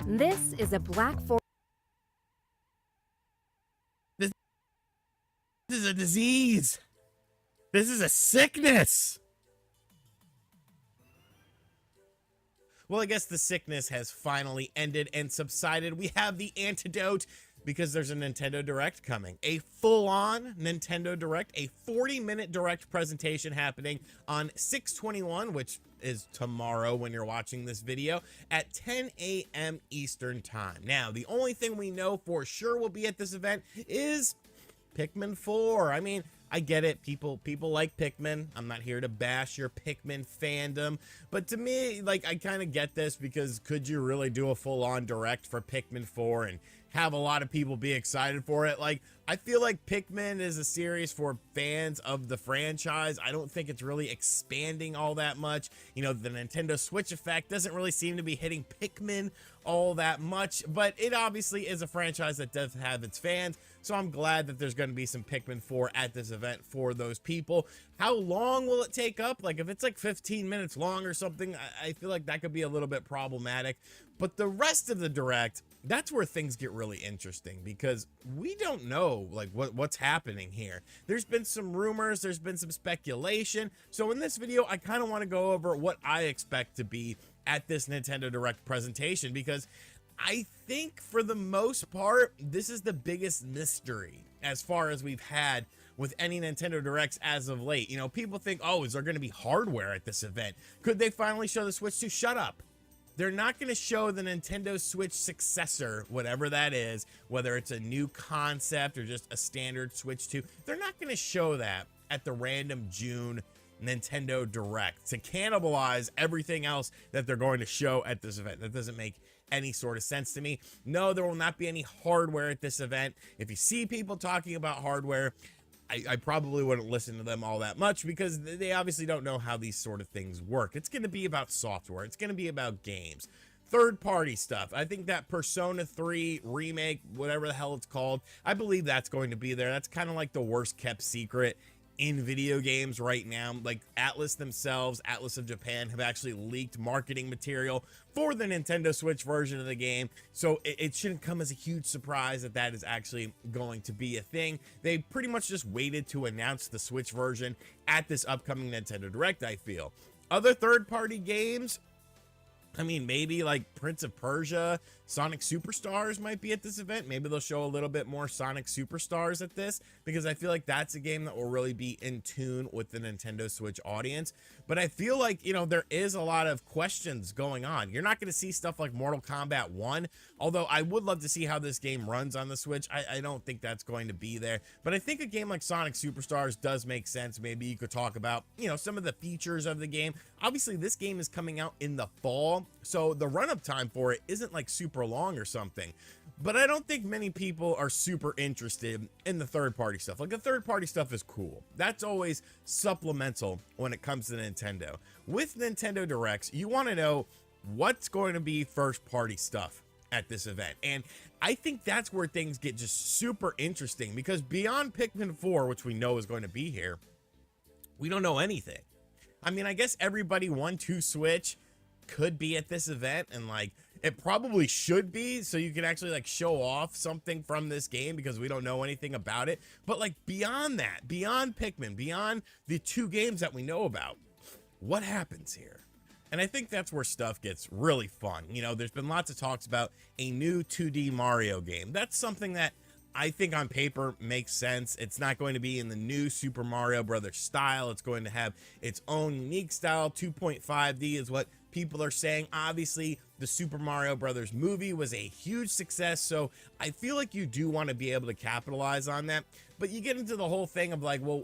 This is a Black Forest. This is a disease. This is a sickness. Well, I guess the sickness has finally ended and subsided. We have the antidote because there's a Nintendo Direct coming. A full-on Nintendo Direct, a 40-minute Direct presentation happening on 6/21, which is tomorrow when you're watching this video, at 10 a.m. Eastern Time. Now, the only thing we know for sure will be at this event is Pikmin 4. I mean, I get it. People like Pikmin. I'm not here to bash your Pikmin fandom, but to me, like, I kind of get this because could you really do a full-on Direct for Pikmin 4 and have a lot of people be excited for it? Like, I feel like Pikmin is a series for fans of the franchise. I don't think it's really expanding all that much. You know, the Nintendo Switch effect doesn't really seem to be hitting Pikmin all that much, but it obviously is a franchise that does have its fans, so I'm glad that there's going to be some Pikmin 4 at this event for those people. How long will it take up? Like, if it's like 15 minutes long or something, I feel like that could be a little bit problematic. But the rest of the Direct, that's where things get really interesting because we don't know like what's happening here. There's been some rumors, there's been some speculation. So in this video, I kind of want to go over what I expect to be at this Nintendo Direct presentation because I think for the most part, this is the biggest mystery as far as we've had with any Nintendo Directs as of late. You know, people think, oh, is there going to be hardware at this event? Could they finally show the Switch 2? Shut up. They're not going to show the Nintendo Switch successor, whatever that is, whether it's a new concept or just a standard Switch 2. They're not going to show that at the random June Nintendo Direct to cannibalize everything else that they're going to show at this event. That doesn't make any sort of sense to me. No, there will not be any hardware at this event. If you see people talking about hardware, I probably wouldn't listen to them all that much because they obviously don't know how these sort of things work. It's going to be about software. It's going to be about games. Third-party stuff. I think that Persona 3 remake, whatever the hell it's called, I believe that's going to be there. That's kind of like the worst kept secret in video games right now. Like Atlas themselves, Atlas of Japan, have actually leaked marketing material for the Nintendo Switch version of the game, so it shouldn't come as a huge surprise that that is actually going to be a thing. They pretty much just waited to announce the Switch version at this upcoming Nintendo Direct, I feel. Other third-party games, I mean, maybe like Prince of Persia, Sonic Superstars might be at this event. Maybe they'll show a little bit more Sonic Superstars at this, because I feel like that's a game that will really be in tune with the Nintendo Switch audience. But I feel like, you know, there is a lot of questions going on. You're not going to see stuff like Mortal Kombat 1, although I would love to see how this game runs on the Switch. I don't think that's going to be there. But I think a game like Sonic Superstars does make sense. Maybe you could talk about, you know, some of the features of the game. Obviously, this game is coming out in the fall, so the run-up time for it isn't like super long or something. But I don't think many people are super interested in the third-party stuff. Like, the third-party stuff is cool. That's always supplemental when it comes to Nintendo. With Nintendo Directs, you want to know what's going to be first-party stuff at this event. And I think that's where things get just super interesting, because beyond Pikmin 4, which we know is going to be here, we don't know anything. I mean, I guess everybody 1-2 Switch could be at this event, and like it probably should be, so you can actually like show off something from this game, because we don't know anything about it. But like beyond that, beyond Pikmin, beyond the 2 games that we know about, what happens here? And I think that's where stuff gets really fun. You know, there's been lots of talks about a new 2D Mario game. That's something that I think on paper makes sense. It's not going to be in the new Super Mario Brothers style. It's going to have its own unique style. 2.5D is what people are saying. Obviously, the Super Mario Brothers movie was a huge success, so I feel like you do want to be able to capitalize on that. But you get into the whole thing of like, well,